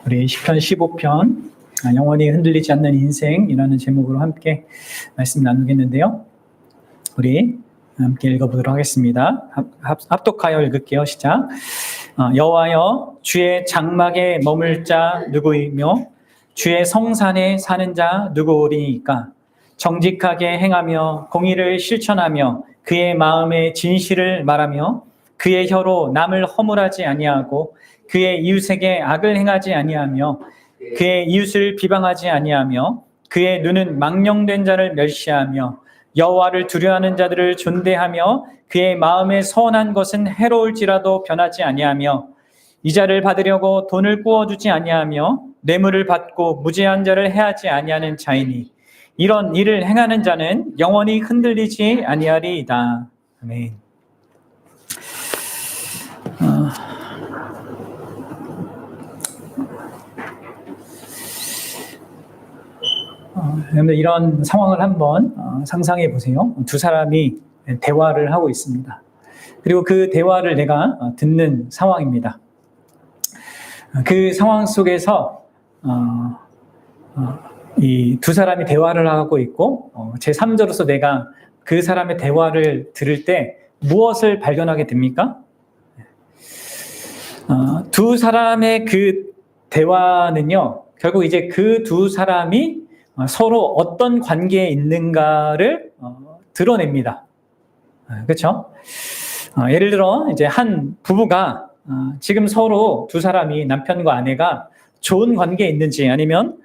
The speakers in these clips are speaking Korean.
우리 시편 15편 영원히 흔들리지 않는 인생이라는 제목으로 함께 말씀 나누겠는데요. 우리 함께 읽어보도록 하겠습니다. 합독하여 읽을게요. 시작. 여호와여, 주의 장막에 머물 자 누구이며 주의 성산에 사는 자 누구오리이까? 정직하게 행하며 공의를 실천하며 그의 마음에 진실을 말하며 그의 혀로 남을 허물하지 아니하고 그의 이웃에게 악을 행하지 아니하며 그의 이웃을 비방하지 아니하며 그의 눈은 망령된 자를 멸시하며 여호와를 두려워하는 자들을 존대하며 그의 마음에 선한 것은 해로울지라도 변하지 아니하며 이자를 받으려고 돈을 꾸어주지 아니하며 뇌물을 받고 무죄한 자를 해하지 아니하는 자이니 이런 일을 행하는 자는 영원히 흔들리지 아니하리이다. 아멘. 여러분들 이런 상황을 한번 상상해 보세요. 두 사람이 대화를 하고 있습니다. 그리고 그 대화를 내가 듣는 상황입니다. 그 상황 속에서 이 두 사람이 대화를 하고 있고 제3자로서 내가 그 사람의 대화를 들을 때 무엇을 발견하게 됩니까? 두 사람의 그 대화는요, 결국 이제 그 두 사람이 서로 어떤 관계에 있는가를 드러냅니다. 그렇죠? 예를 들어 이제 한 부부가 지금 서로 두 사람이 남편과 아내가 좋은 관계에 있는지 아니면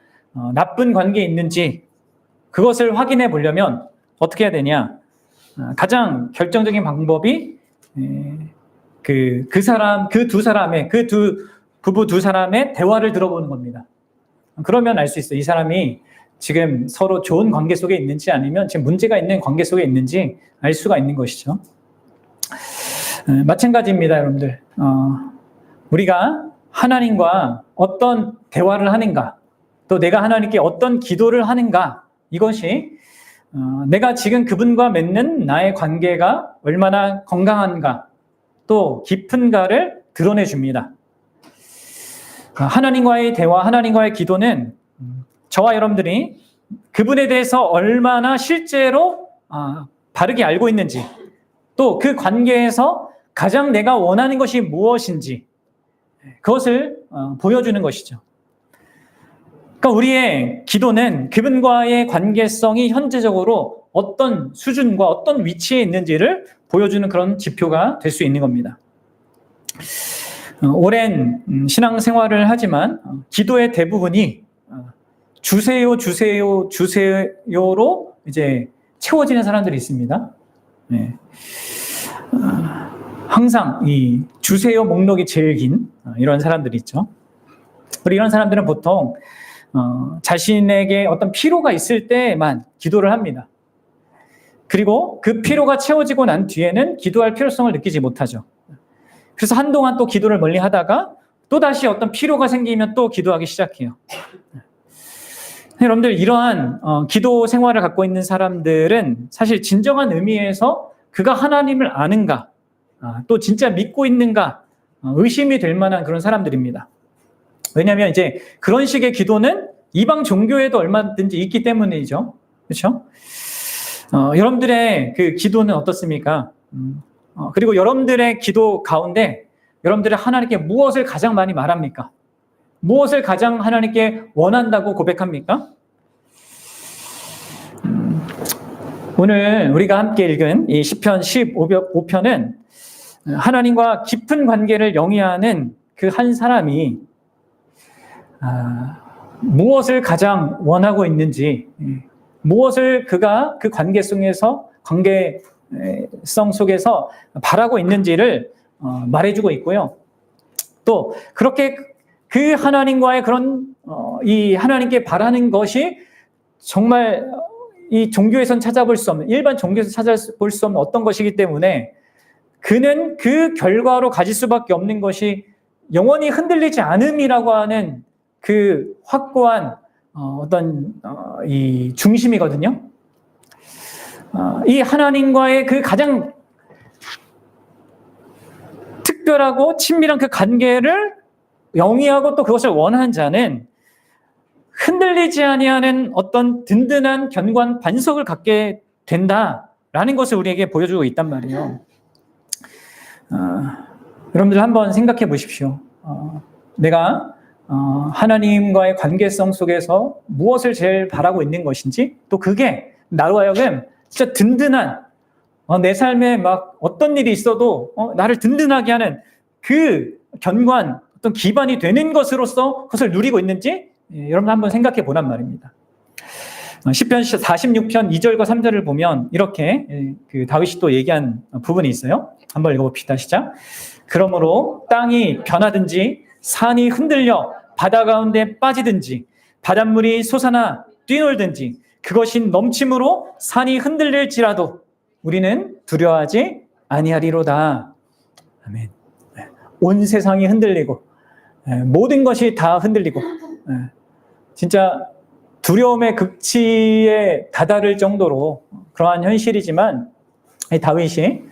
나쁜 관계에 있는지 그것을 확인해 보려면 어떻게 해야 되냐? 가장 결정적인 방법이 그 부부 두 사람의 대화를 들어보는 겁니다. 그러면 알 수 있어요. 이 사람이 지금 서로 좋은 관계 속에 있는지 아니면 지금 문제가 있는 관계 속에 있는지 알 수가 있는 것이죠. 마찬가지입니다, 여러분들. 우리가 하나님과 어떤 대화를 하는가, 또 내가 하나님께 어떤 기도를 하는가, 이것이 내가 지금 그분과 맺는 나의 관계가 얼마나 건강한가, 또 깊은가를 드러내 줍니다. 하나님과의 대화, 하나님과의 기도는 저와 여러분들이 그분에 대해서 얼마나 실제로 바르게 알고 있는지, 또 그 관계에서 가장 내가 원하는 것이 무엇인지 그것을 보여주는 것이죠. 그러니까 우리의 기도는 그분과의 관계성이 현재적으로 어떤 수준과 어떤 위치에 있는지를 보여주는 그런 지표가 될 수 있는 겁니다. 오랜 신앙생활을 하지만 기도의 대부분이 주세요, 주세요, 주세요로 이제 채워지는 사람들이 있습니다. 네. 항상 이 주세요 목록이 제일 긴 이런 사람들이 있죠. 우리 이런 사람들은 보통 자신에게 어떤 필요가 있을 때만 기도를 합니다. 그리고 그 필요가 채워지고 난 뒤에는 기도할 필요성을 느끼지 못하죠. 그래서 한동안 또 기도를 멀리 하다가 또 다시 어떤 필요가 생기면 또 기도하기 시작해요. 여러분들 이러한 기도 생활을 갖고 있는 사람들은 사실 진정한 의미에서 그가 하나님을 아는가, 또 진짜 믿고 있는가 의심이 될 만한 그런 사람들입니다. 왜냐하면 이제 그런 식의 기도는 이방 종교에도 얼마든지 있기 때문이죠. 그렇죠? 여러분들의 그 기도는 어떻습니까? 그리고 여러분들의 기도 가운데 여러분들이 하나님께 무엇을 가장 많이 말합니까? 무엇을 가장 하나님께 원한다고 고백합니까? 오늘 우리가 함께 읽은 이 시편 15편은 하나님과 깊은 관계를 영위하는 그 한 사람이 무엇을 가장 원하고 있는지, 무엇을 그가 그 관계성 속에서 바라고 있는지를 말해주고 있고요. 또 그렇게 그 하나님과의 그런 이 하나님께 바라는 것이 정말 이 종교에선 찾아볼 수 없는, 일반 종교에서 찾아볼 수 없는 어떤 것이기 때문에 그는 그 결과로 가질 수밖에 없는 것이 영원히 흔들리지 않음이라고 하는 그 확고한 이 중심이거든요. 이 하나님과의 그 가장 특별하고 친밀한 그 관계를 영위하고 또 그것을 원하는 자는 흔들리지 아니하는 어떤 든든한 견고한 반석을 갖게 된다라는 것을 우리에게 보여주고 있단 말이에요. 여러분들 한번 생각해 보십시오. 내가 하나님과의 관계성 속에서 무엇을 제일 바라고 있는 것인지, 또 그게 나로 하여금 진짜 든든한, 내 삶에 막 어떤 일이 있어도 나를 든든하게 하는 그 견고한 어떤 기반이 되는 것으로서 그것을 누리고 있는지 여러분 한번 생각해 보란 말입니다. 시편 46편 2절과 3절을 보면 이렇게 그 다윗이 또 얘기한 부분이 있어요. 한번 읽어봅시다. 시작. 그러므로 땅이 변하든지 산이 흔들려 바다 가운데 빠지든지 바닷물이 솟아나 뛰놀든지 그것이 넘침으로 산이 흔들릴지라도 우리는 두려워하지 아니하리로다. 아멘. 온 세상이 흔들리고 모든 것이 다 흔들리고 진짜 두려움의 극치에 다다를 정도로 그러한 현실이지만 다윗이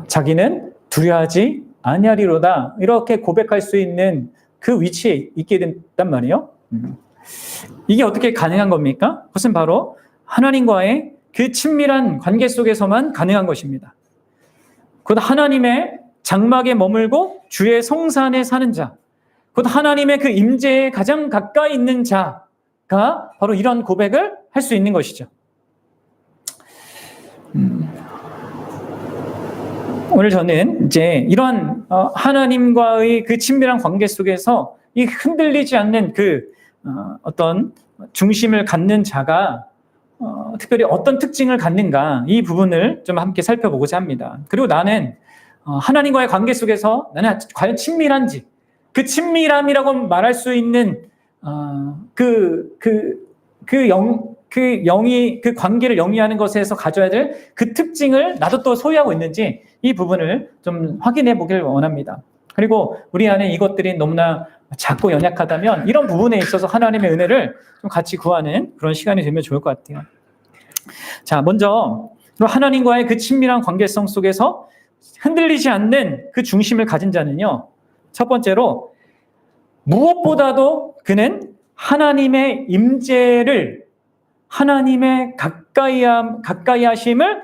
자기는 두려워하지 아니하리로다 이렇게 고백할 수 있는 그 위치에 있게 됐단 말이에요. 이게 어떻게 가능한 겁니까? 그것은 바로 하나님과의 그 친밀한 관계 속에서만 가능한 것입니다. 곧 하나님의 장막에 머물고 주의 성산에 사는 자, 곧 하나님의 그 임재에 가장 가까이 있는 자가 바로 이런 고백을 할 수 있는 것이죠. 오늘 저는 이제 이러한 하나님과의 그 친밀한 관계 속에서 이 흔들리지 않는 그 어떤 중심을 갖는 자가 특별히 어떤 특징을 갖는가 이 부분을 좀 함께 살펴보고자 합니다. 그리고 나는 하나님과의 관계 속에서 나는 과연 친밀한지, 그 친밀함이라고 말할 수 있는 그 관계를 영위하는 것에서 가져야 될 그 특징을 나도 또 소유하고 있는지 이 부분을 좀 확인해 보길 원합니다. 그리고 우리 안에 이것들이 너무나 작고 연약하다면 이런 부분에 있어서 하나님의 은혜를 좀 같이 구하는 그런 시간이 되면 좋을 것 같아요. 자, 먼저 하나님과의 그 친밀한 관계성 속에서 흔들리지 않는 그 중심을 가진 자는요, 첫 번째로 무엇보다도 그는 하나님의 임재를, 하나님의 가까이 하심을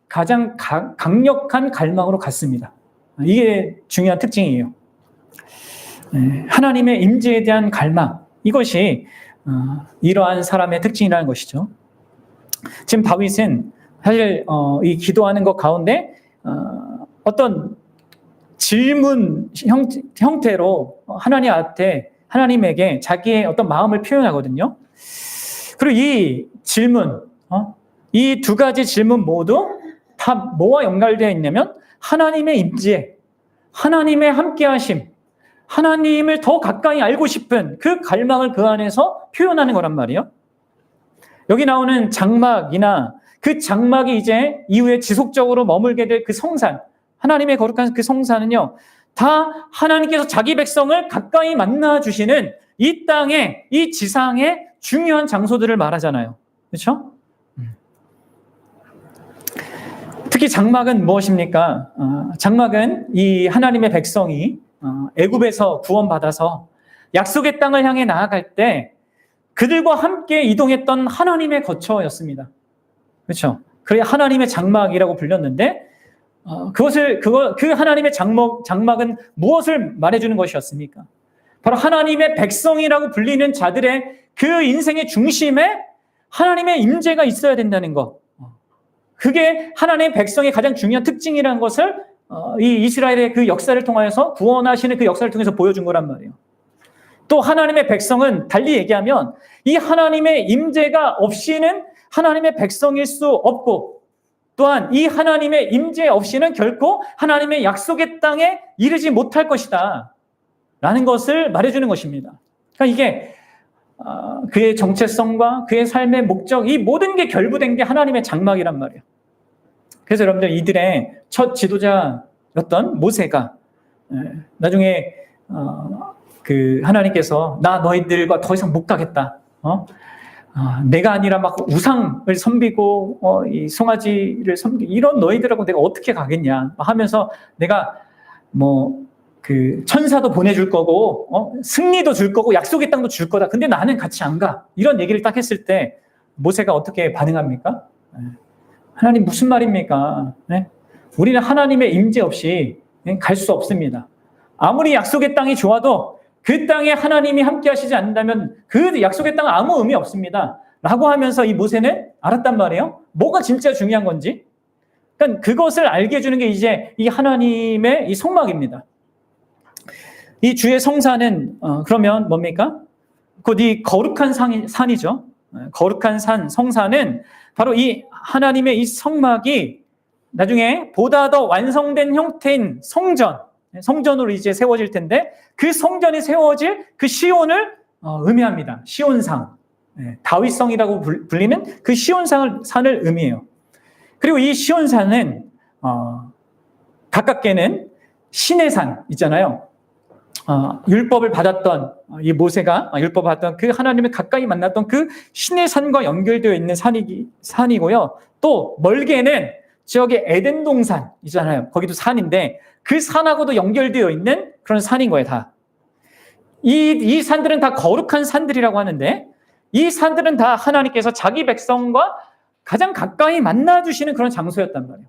가장 강력한 갈망으로 갖습니다. 이게 중요한 특징이에요. 하나님의 임재에 대한 갈망, 이것이 이러한 사람의 특징이라는 것이죠. 지금 다윗은 사실 이 기도하는 것 가운데 어떤 질문 형태로 하나님에게 자기의 어떤 마음을 표현하거든요. 그리고 이 질문, 이 두 가지 질문 모두 다 뭐와 연결되어 있냐면 하나님의 임재, 하나님의 함께하심, 하나님을 더 가까이 알고 싶은 그 갈망을 그 안에서 표현하는 거란 말이에요. 여기 나오는 장막이나 그 장막이 이제 이후에 지속적으로 머물게 될 그 성산, 하나님의 거룩한 그 성산은요, 다 하나님께서 자기 백성을 가까이 만나주시는 이 땅에, 이 지상의 중요한 장소들을 말하잖아요. 그렇죠? 특히 장막은 무엇입니까? 장막은 이 하나님의 백성이 애굽에서 구원받아서 약속의 땅을 향해 나아갈 때 그들과 함께 이동했던 하나님의 거처였습니다. 그렇죠? 그래야 하나님의 장막이라고 불렸는데 그 하나님의 장막은 무엇을 말해주는 것이었습니까? 바로 하나님의 백성이라고 불리는 자들의 그 인생의 중심에 하나님의 임재가 있어야 된다는 것. 그게 하나님의 백성의 가장 중요한 특징이라는 것을 이 이스라엘의 그 역사를 통하여서 구원하시는 그 역사를 통해서 보여준 거란 말이에요. 또 하나님의 백성은 달리 얘기하면 이 하나님의 임재가 없이는 하나님의 백성일 수 없고, 또한 이 하나님의 임재 없이는 결코 하나님의 약속의 땅에 이르지 못할 것이다 라는 것을 말해주는 것입니다. 그러니까 이게 그의 정체성과 그의 삶의 목적, 이 모든 게 결부된 게 하나님의 장막이란 말이에요. 그래서 여러분들 이들의 첫 지도자였던 모세가 나중에 그 하나님께서 나 너희들과 더 이상 못 가겠다. 내가 아니라 막 우상을 섬기고 이 송아지를 섬기고 이런 너희들하고 내가 어떻게 가겠냐 하면서 내가 뭐 그 천사도 보내줄 거고, 승리도 줄 거고, 약속의 땅도 줄 거다. 근데 나는 같이 안 가. 이런 얘기를 딱 했을 때 모세가 어떻게 반응합니까? 하나님 무슨 말입니까? 네? 우리는 하나님의 임재 없이 갈 수 없습니다. 아무리 약속의 땅이 좋아도 그 땅에 하나님이 함께 하시지 않는다면 그 약속의 땅은 아무 의미 없습니다. 라고 하면서 이 모세는 알았단 말이에요. 뭐가 진짜 중요한 건지. 그러니까 그것을 알게 해주는 게 이제 이 하나님의 이 성막입니다. 이 주의 성산은 그러면 뭡니까? 곧 이 거룩한 산이죠. 거룩한 산, 성산은 바로 이 하나님의 이 성막이 나중에 보다 더 완성된 형태인 성전으로 이제 세워질 텐데 그 성전이 세워질 그 시온을 의미합니다. 시온상, 다윗성이라고 불리는 그 시온산을 의미해요. 그리고 이 시온산은 가깝게는 신의 산 있잖아요. 율법을 받았던 이 모세가 율법을 받았던 그 하나님을 가까이 만났던 그 신의 산과 연결되어 있는 산이고요. 또 멀게는 지역의 에덴 동산 있잖아요. 거기도 산인데 그 산하고도 연결되어 있는 그런 산인 거예요, 다. 이 산들은 다 거룩한 산들이라고 하는데 이 산들은 다 하나님께서 자기 백성과 가장 가까이 만나주시는 그런 장소였단 말이에요.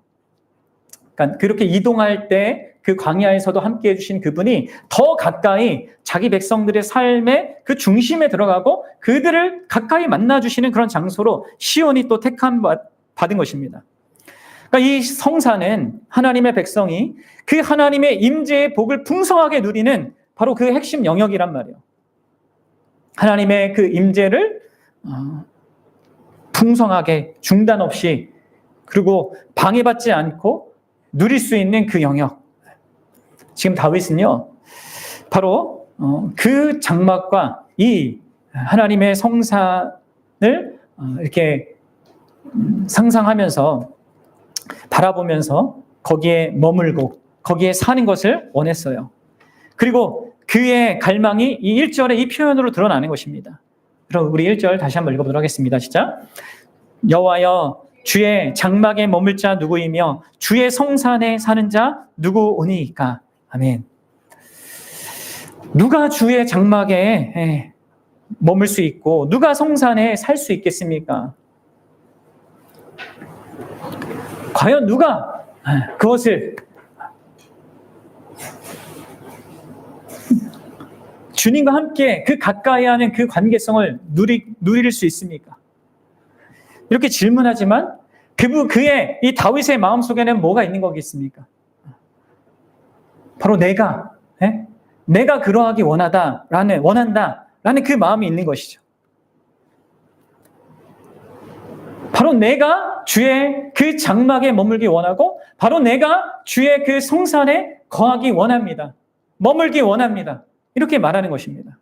그러니까 그렇게 이동할 때 그 광야에서도 함께 해주신 그분이 더 가까이 자기 백성들의 삶의 그 중심에 들어가고 그들을 가까이 만나주시는 그런 장소로 시온이 또 택함 받은 것입니다. 그러니까 이 성산은 하나님의 백성이 그 하나님의 임재의 복을 풍성하게 누리는 바로 그 핵심 영역이란 말이에요. 하나님의 그 임재를 풍성하게 중단 없이 그리고 방해받지 않고 누릴 수 있는 그 영역. 지금 다윗은요, 바로 그 장막과 이 하나님의 성산을 이렇게 상상하면서 바라보면서 거기에 머물고 거기에 사는 것을 원했어요. 그리고 그의 갈망이 이 1절의 이 표현으로 드러나는 것입니다. 그럼 우리 1절 다시 한번 읽어보도록 하겠습니다. 시작. 여호와여 주의 장막에 머물 자 누구이며 주의 성산에 사는 자 누구오니이까. 아멘. 누가 주의 장막에 머물 수 있고 누가 성산에 살 수 있겠습니까? 과연 누가 그것을 주님과 함께 그 가까이 하는 그 관계성을 누릴 수 있습니까? 이렇게 질문하지만 그의 이 다윗의 마음속에는 뭐가 있는 거겠습니까? 바로 내가 그러하기 원한다라는 그 마음이 있는 것이죠. 바로 내가 주의 그 장막에 머물기 원하고 바로 내가 주의 그 성산에 거하기 원합니다. 머물기 원합니다. 이렇게 말하는 것입니다.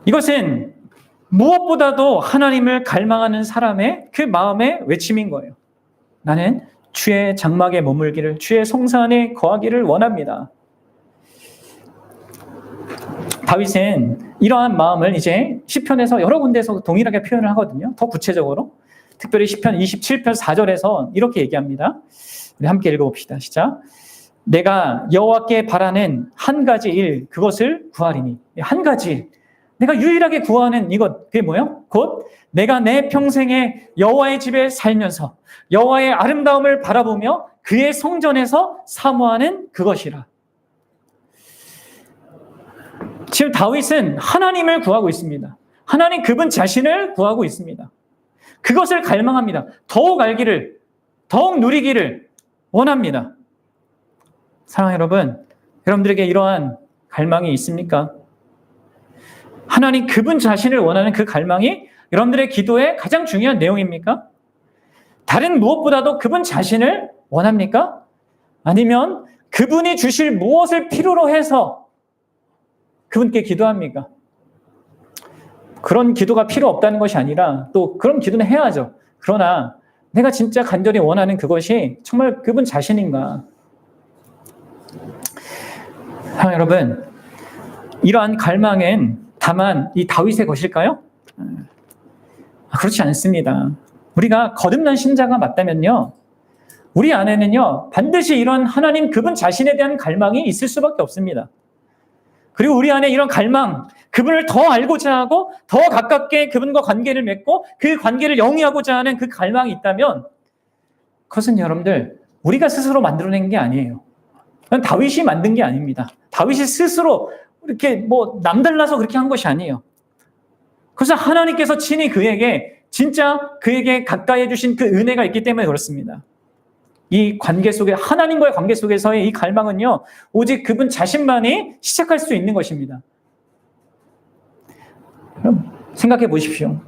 이것은 무엇보다도 하나님을 갈망하는 사람의 그 마음의 외침인 거예요. 나는 주의 장막에 머물기를, 주의 성산에 거하기를 원합니다. 다윗은 이러한 마음을 이제 시편에서 여러 군데에서 동일하게 표현을 하거든요. 더 구체적으로. 특별히 시편 27편 4절에서 이렇게 얘기합니다. 우리 함께 읽어봅시다. 시작. 내가 여호와께 바라는 한 가지 일, 그것을 구하리니. 한 가지 일. 내가 유일하게 구하는 이것, 그게 뭐예요? 곧 내가 내 평생에 여호와의 집에 살면서 여호와의 아름다움을 바라보며 그의 성전에서 사모하는 그것이라. 지금 다윗은 하나님을 구하고 있습니다. 하나님 그분 자신을 구하고 있습니다. 그것을 갈망합니다. 더욱 알기를, 더욱 누리기를 원합니다. 사랑하는 여러분, 여러분들에게 이러한 갈망이 있습니까? 하나님 그분 자신을 원하는 그 갈망이 여러분들의 기도의 가장 중요한 내용입니까? 다른 무엇보다도 그분 자신을 원합니까? 아니면 그분이 주실 무엇을 필요로 해서 그분께 기도합니까? 그런 기도가 필요 없다는 것이 아니라 또 그런 기도는 해야죠. 그러나 내가 진짜 간절히 원하는 그것이 정말 그분 자신인가? 여러분, 이러한 갈망은 다만 이 다윗의 것일까요? 그렇지 않습니다. 우리가 거듭난 신자가 맞다면요, 우리 안에는요, 반드시 이런 하나님 그분 자신에 대한 갈망이 있을 수밖에 없습니다. 그리고 우리 안에 이런 갈망, 그분을 더 알고자 하고 더 가깝게 그분과 관계를 맺고 그 관계를 영위하고자 하는 그 갈망이 있다면 그것은 여러분들 우리가 스스로 만들어낸 게 아니에요. 그건 다윗이 만든 게 아닙니다. 다윗이 스스로 이렇게 뭐 남달라서 그렇게 한 것이 아니에요. 그래서 하나님께서 친히 그에게 진짜 그에게 가까이 해주신 그 은혜가 있기 때문에 그렇습니다. 이 관계 속에 하나님과의 관계 속에서의 이 갈망은요 오직 그분 자신만이 시작할 수 있는 것입니다. 그럼 생각해 보십시오.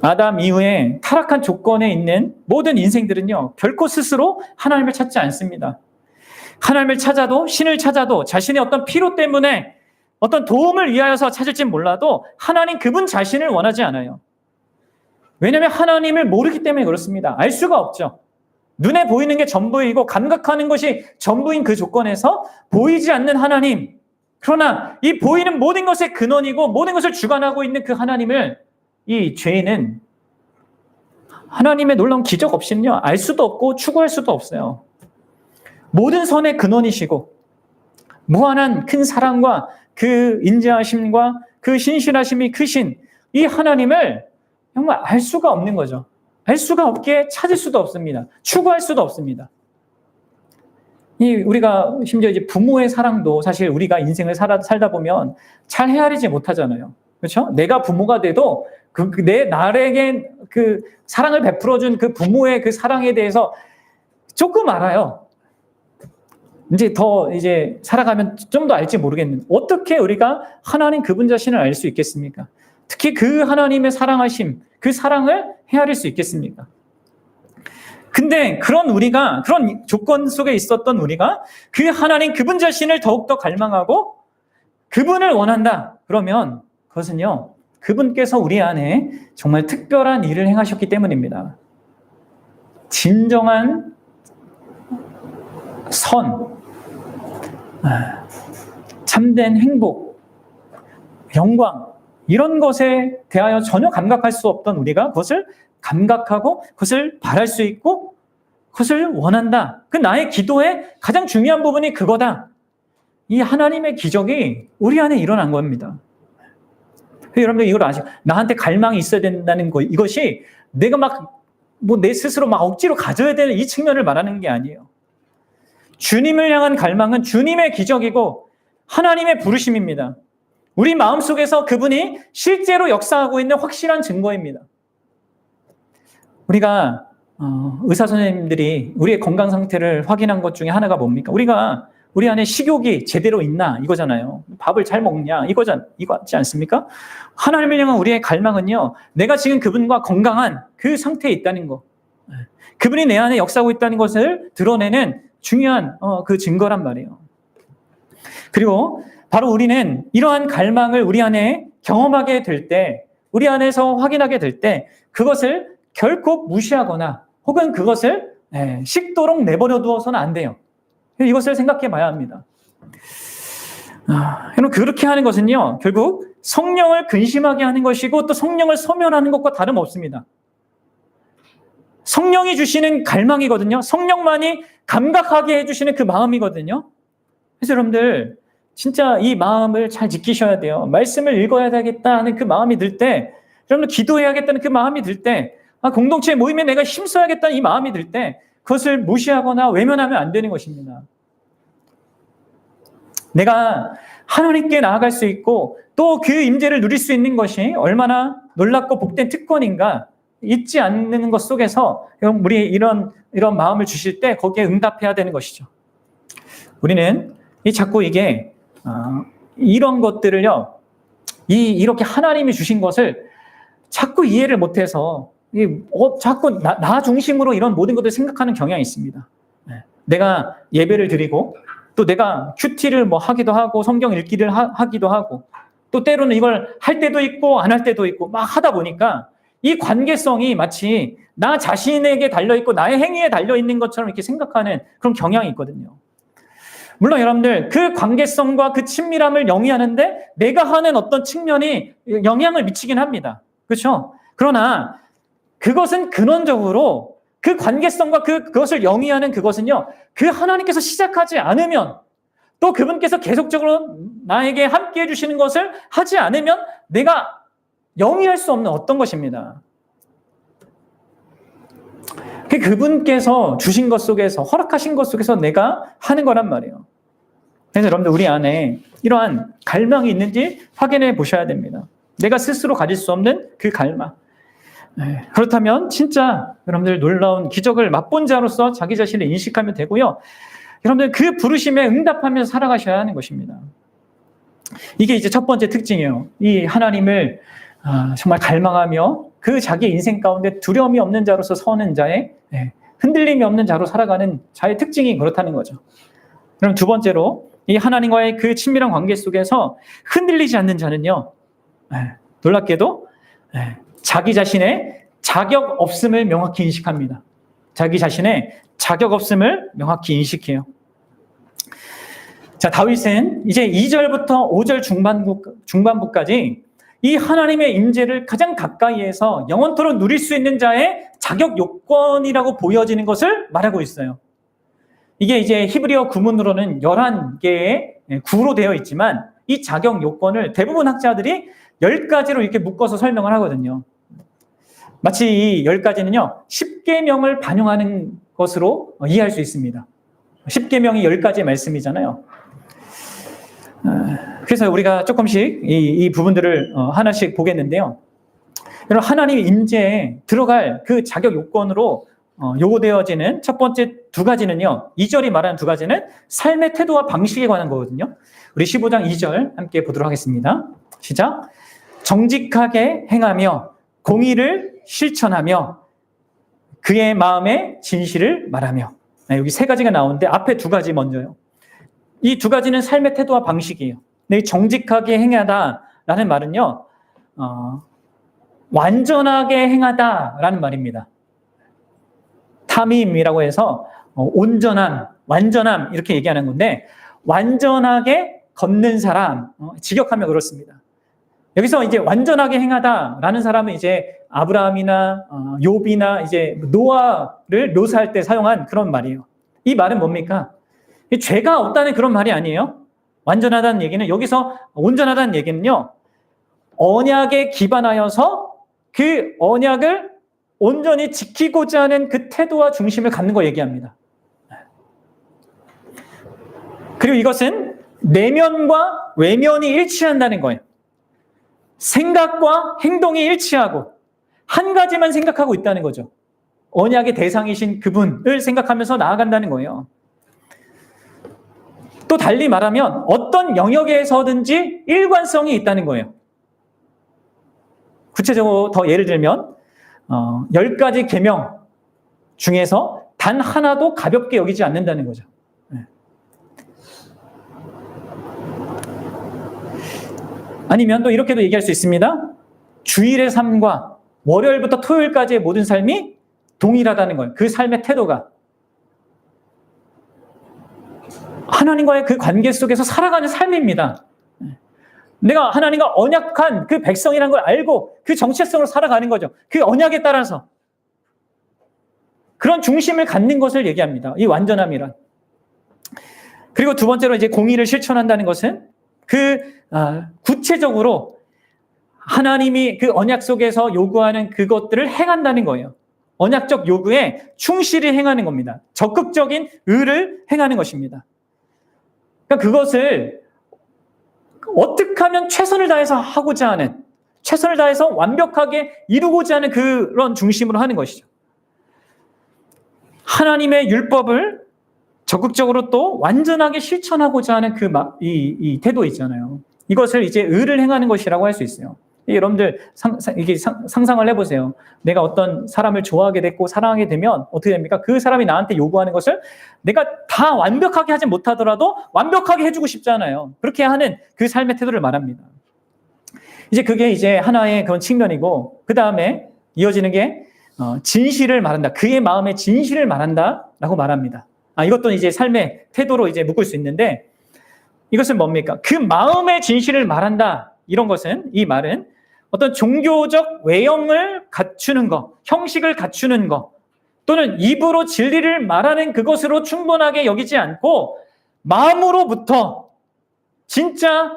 아담 이후에 타락한 조건에 있는 모든 인생들은요 결코 스스로 하나님을 찾지 않습니다. 하나님을 찾아도 신을 찾아도 자신의 어떤 필요 때문에 어떤 도움을 위하여서 찾을진 몰라도 하나님 그분 자신을 원하지 않아요. 왜냐하면 하나님을 모르기 때문에 그렇습니다. 알 수가 없죠. 눈에 보이는 게 전부이고 감각하는 것이 전부인 그 조건에서 보이지 않는 하나님, 그러나 이 보이는 모든 것의 근원이고 모든 것을 주관하고 있는 그 하나님을 이 죄인은 하나님의 놀라운 기적 없이는요 알 수도 없고 추구할 수도 없어요. 모든 선의 근원이시고 무한한 큰 사랑과 그 인자하심과 그 신실하심이 크신 이 하나님을 정말 알 수가 없는 거죠. 알 수가 없게 찾을 수도 없습니다. 추구할 수도 없습니다. 우리가 심지어 이제 부모의 사랑도 사실 우리가 인생을 살다 보면 잘 헤아리지 못하잖아요. 그렇죠? 내가 부모가 돼도 나에게 그 사랑을 베풀어준 그 부모의 그 사랑에 대해서 조금 알아요. 이제 살아가면 좀 더 알지 모르겠는데 어떻게 우리가 하나님 그분 자신을 알 수 있겠습니까? 특히 그 하나님의 사랑하심, 그 사랑을 헤아릴 수 있겠습니까? 근데 그런 조건 속에 있었던 우리가 그 하나님 그분 자신을 더욱더 갈망하고 그분을 원한다. 그러면 그것은요, 그분께서 우리 안에 정말 특별한 일을 행하셨기 때문입니다. 진정한 선, 참된 행복, 영광, 이런 것에 대하여 전혀 감각할 수 없던 우리가 그것을 감각하고 그것을 바랄 수 있고 그것을 원한다. 그 나의 기도의 가장 중요한 부분이 그거다. 이 하나님의 기적이 우리 안에 일어난 겁니다. 여러분들 이걸 아시고 나한테 갈망이 있어야 된다는 거, 이것이 내가 내 스스로 억지로 가져야 되는 이 측면을 말하는 게 아니에요. 주님을 향한 갈망은 주님의 기적이고 하나님의 부르심입니다. 우리 마음속에서 그분이 실제로 역사하고 있는 확실한 증거입니다. 우리가 의사 선생님들이 우리의 건강 상태를 확인한 것 중에 하나가 뭡니까? 우리 안에 식욕이 제대로 있나 이거잖아요. 밥을 잘 먹냐 이거 같지 않습니까? 하나님을 향한 우리의 갈망은요, 내가 지금 그분과 건강한 그 상태에 있다는 거, 그분이 내 안에 역사하고 있다는 것을 드러내는 중요한 그 증거란 말이에요. 그리고 바로 우리는 이러한 갈망을 우리 안에 경험하게 될 때, 우리 안에서 확인하게 될 때 그것을 결코 무시하거나 혹은 그것을 식도록 내버려 두어서는 안 돼요. 이것을 생각해 봐야 합니다. 여러분, 그렇게 하는 것은요, 결국 성령을 근심하게 하는 것이고 또 성령을 소멸하는 것과 다름없습니다. 성령이 주시는 갈망이거든요. 성령만이 감각하게 해주시는 그 마음이거든요. 그래서 여러분들 진짜 이 마음을 잘 지키셔야 돼요. 말씀을 읽어야 되겠다 하는 그 마음이 들 때, 여러분들 기도해야겠다는 그 마음이 들 때, 공동체 모임에 내가 힘써야겠다는 이 마음이 들 때 그것을 무시하거나 외면하면 안 되는 것입니다. 내가 하나님께 나아갈 수 있고 또 그 임재를 누릴 수 있는 것이 얼마나 놀랍고 복된 특권인가 잊지 않는 것 속에서 우리 이런 마음을 주실 때 거기에 응답해야 되는 것이죠. 우리는 자꾸 이런 것들을요, 이렇게 하나님이 주신 것을 자꾸 이해를 못해서 자꾸 나 중심으로 이런 모든 것들을 생각하는 경향이 있습니다. 내가 예배를 드리고 또 내가 큐티를 하기도 하고 성경 읽기를 하기도 하고 또 때로는 이걸 할 때도 있고 안 할 때도 있고 막 하다 보니까 이 관계성이 마치 나 자신에게 달려있고 나의 행위에 달려있는 것처럼 이렇게 생각하는 그런 경향이 있거든요. 물론 여러분들 그 관계성과 그 친밀함을 영위하는데 내가 하는 어떤 측면이 영향을 미치긴 합니다. 그렇죠? 그러나 그것은 근원적으로 그 관계성과 그것을 영위하는 그것은요, 그 하나님께서 시작하지 않으면, 또 그분께서 계속적으로 나에게 함께 해주시는 것을 하지 않으면 내가 영위할 수 없는 어떤 것입니다. 그분께서 주신 것 속에서, 허락하신 것 속에서 내가 하는 거란 말이에요. 그래서 여러분들 우리 안에 이러한 갈망이 있는지 확인해 보셔야 됩니다. 내가 스스로 가질 수 없는 그 갈망. 그렇다면 진짜 여러분들 놀라운 기적을 맛본 자로서 자기 자신을 인식하면 되고요. 여러분들 그 부르심에 응답하면서 살아가셔야 하는 것입니다. 이게 이제 첫 번째 특징이에요. 이 하나님을 정말 갈망하며 그 자기 인생 가운데 두려움이 없는 자로서 서는 자의, 흔들림이 없는 자로 살아가는 자의 특징이 그렇다는 거죠. 그럼 두 번째로 이 하나님과의 그 친밀한 관계 속에서 흔들리지 않는 자는요, 놀랍게도 자기 자신의 자격 없음을 명확히 인식합니다. 자기 자신의 자격 없음을 명확히 인식해요. 자, 다윗은 이제 2절부터 5절 중반부까지 이 하나님의 임재를 가장 가까이에서 영원토록 누릴 수 있는 자의 자격 요건이라고 보여지는 것을 말하고 있어요. 이게 이제 히브리어 구문으로는 11개의 구로 되어 있지만 이 자격 요건을 대부분 학자들이 10가지로 이렇게 묶어서 설명을 하거든요. 마치 이 10가지는요, 10계명을 반영하는 것으로 이해할 수 있습니다. 10계명이 10가지의 말씀이잖아요. 그래서 우리가 조금씩 이 부분들을 하나씩 보겠는데요. 여러분, 하나님의 임재에 들어갈 그 자격 요건으로 요구되어지는 첫 번째 두 가지는요, 2절이 말하는 두 가지는 삶의 태도와 방식에 관한 거거든요. 우리 15장 2절 함께 보도록 하겠습니다. 시작. 정직하게 행하며 공의를 실천하며 그의 마음에 진실을 말하며. 여기 세 가지가 나오는데 앞에 두 가지 먼저요. 이 두 가지는 삶의 태도와 방식이에요. 근데 정직하게 행하다라는 말은요, 완전하게 행하다라는 말입니다. 탐임이라고 해서 온전함, 완전함 이렇게 얘기하는 건데, 완전하게 걷는 사람, 직역하면 그렇습니다. 여기서 이제 완전하게 행하다라는 사람은 이제 아브라함이나 욥이나 이제 노아를 묘사할 때 사용한 그런 말이에요. 이 말은 뭡니까? 죄가 없다는 그런 말이 아니에요. 완전하다는 얘기는, 여기서 온전하다는 얘기는요, 언약에 기반하여서 그 언약을 온전히 지키고자 하는 그 태도와 중심을 갖는 거 얘기합니다. 그리고 이것은 내면과 외면이 일치한다는 거예요. 생각과 행동이 일치하고 한 가지만 생각하고 있다는 거죠. 언약의 대상이신 그분을 생각하면서 나아간다는 거예요. 또 달리 말하면 어떤 영역에서든지 일관성이 있다는 거예요. 구체적으로 더 예를 들면 10가지 계명 중에서 단 하나도 가볍게 여기지 않는다는 거죠. 아니면 또 이렇게도 얘기할 수 있습니다. 주일의 삶과 월요일부터 토요일까지의 모든 삶이 동일하다는 거예요. 그 삶의 태도가. 하나님과의 그 관계 속에서 살아가는 삶입니다. 내가 하나님과 언약한 그 백성이라는 걸 알고 그 정체성으로 살아가는 거죠. 그 언약에 따라서. 그런 중심을 갖는 것을 얘기합니다. 이 완전함이란. 그리고 두 번째로 이제 공의를 실천한다는 것은 구체적으로 하나님이 그 언약 속에서 요구하는 그것들을 행한다는 거예요. 언약적 요구에 충실히 행하는 겁니다. 적극적인 의를 행하는 것입니다. 그러니까 그것을 어떻게 하면 최선을 다해서 하고자 하는, 최선을 다해서 완벽하게 이루고자 하는 그런 중심으로 하는 것이죠. 하나님의 율법을 적극적으로 또 완전하게 실천하고자 하는 이 태도 있잖아요. 이것을 이제 의를 행하는 것이라고 할 수 있어요. 여러분들 상상을 해보세요. 내가 어떤 사람을 좋아하게 됐고 사랑하게 되면 어떻게 됩니까? 그 사람이 나한테 요구하는 것을 내가 다 완벽하게 하지 못하더라도 완벽하게 해주고 싶잖아요. 그렇게 하는 그 삶의 태도를 말합니다. 이제 그게 이제 하나의 그런 측면이고, 그 다음에 이어지는 게 진실을 말한다. 그의 마음의 진실을 말한다라고 말합니다. 이것도 이제 삶의 태도로 이제 묶을 수 있는데, 이것은 뭡니까? 그 마음의 진실을 말한다. 이런 것은, 이 말은 어떤 종교적 외형을 갖추는 것, 형식을 갖추는 것, 또는 입으로 진리를 말하는 그것으로 충분하게 여기지 않고 마음으로부터 진짜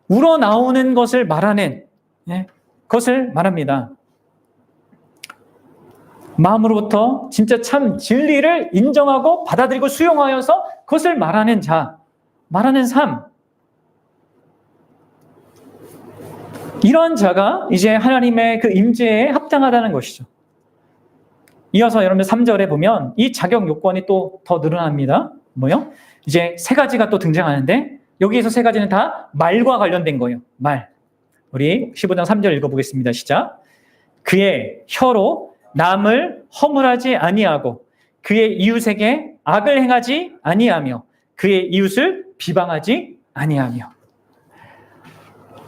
우러나오는 것을 말하는 것을 말합니다. 마음으로부터 진짜 참 진리를 인정하고 받아들이고 수용하여서 그것을 말하는 자, 말하는 삶. 이런 자가 이제 하나님의 그 임재에 합당하다는 것이죠. 이어서 여러분들 3절에 보면 이 자격 요건이 또 더 늘어납니다. 뭐요? 이제 세 가지가 또 등장하는데 여기에서 세 가지는 다 말과 관련된 거예요. 말. 우리 15장 3절 읽어보겠습니다. 시작. 그의 혀로 남을 허물하지 아니하고 그의 이웃에게 악을 행하지 아니하며 그의 이웃을 비방하지 아니하며.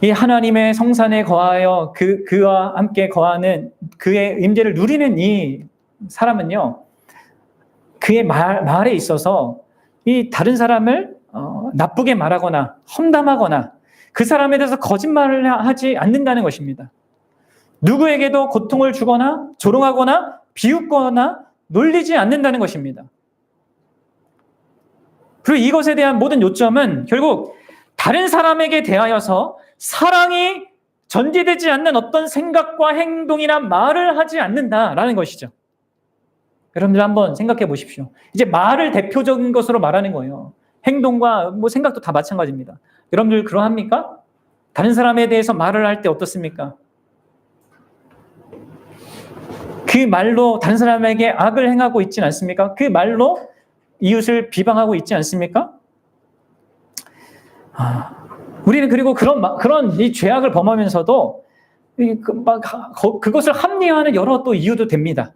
이 하나님의 성산에 거하여 그와 함께 거하는 그의 임재를 누리는 이 사람은요, 그의 말에 있어서 이 다른 사람을 나쁘게 말하거나 험담하거나 그 사람에 대해서 거짓말을 하지 않는다는 것입니다. 누구에게도 고통을 주거나 조롱하거나 비웃거나 놀리지 않는다는 것입니다. 그리고 이것에 대한 모든 요점은 결국 다른 사람에게 대하여서 사랑이 전제되지 않는 어떤 생각과 행동이나 말을 하지 않는다라는 것이죠. 여러분들 한번 생각해 보십시오. 이제 말을 대표적인 것으로 말하는 거예요. 행동과 뭐 생각도 다 마찬가지입니다. 여러분들 그러합니까? 다른 사람에 대해서 말을 할 때 어떻습니까? 그 말로 다른 사람에게 악을 행하고 있지는 않습니까? 그 말로 이웃을 비방하고 있지 않습니까? 우리는 그리고 그런 이 죄악을 범하면서도 그것을 합리화하는 여러 또 이유도 됩니다.